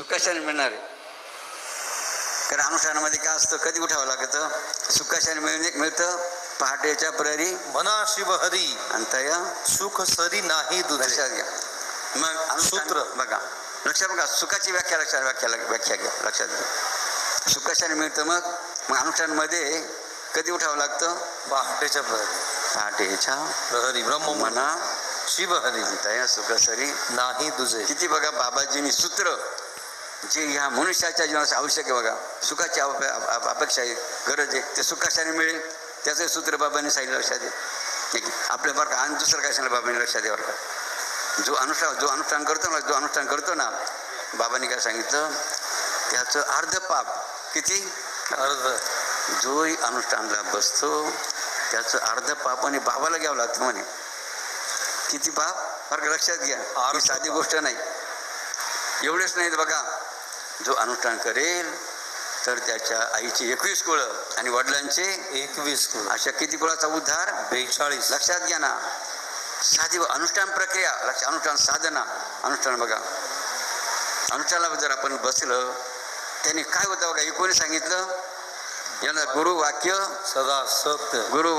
सुखाशाने मिळणार आहे. कारण अनुष्ठानामध्ये काय असतं, कधी उठावं लागतं, सुखाशाने मिळतं पहाटेच्या प्रहरी मना शिव हरी अंतया सुख सरी नाही तुझे. लक्षात घ्या. मग सूत्र बघा, लक्षात बघा, सुखाची व्याख्या व्याख्या घ्या, लक्षात घ्या. सुखाशाने मिळतं. मग अनुष्ठानमध्ये कधी उठावं लागतं, पहाटेच्या प्रहरी. पहाटेच्या प्रहरी ब्रह्म मना शिव हरी अंतया सुखसरी नाही तुझे. किती बघा बाबाजींनी सूत्र जे ह्या मनुष्याच्या जीवनास आवश्यक आहे बघा, सुखाची अपेक्षा आहे, गरज आहे, ते सुखाशाने मिळेल त्याचं सूत्र बाबांनी सांगितलं. लक्षात आहे आपल्या बरं का. आणि दुसरं काय सांगितलं बाबांनी, लक्षात आहे बरं का. जो अनुष्ठान करतो ना बाबांनी काय सांगितलं, त्याचं अर्ध पाप. किती? अर्ध. जोही अनुष्ठानला बसतो त्याचं अर्ध पाप आणि बाबाला घ्यावं लागतं म्हणे. किती पाप बरं का, लक्षात घ्या. ही साधी गोष्ट नाही. एवढेच नाहीत बघा, जो अनुष्ठान करेल तर त्याच्या आईची 21 कुळं आणि वडिलांचे 21 कुळ, अशा किती कुळाचा उद्धार? 42. लक्षात घ्या ना. साधी अनुष्ठान प्रक्रिया, अनुष्ठान साधना. अनुष्ठान बघा, अनुष्ठानाला जर आपण बसलं त्याने काय होतं बघा, हे कोणी सांगितलं? याला गुरुवाक्य सदा सत्य. गुरु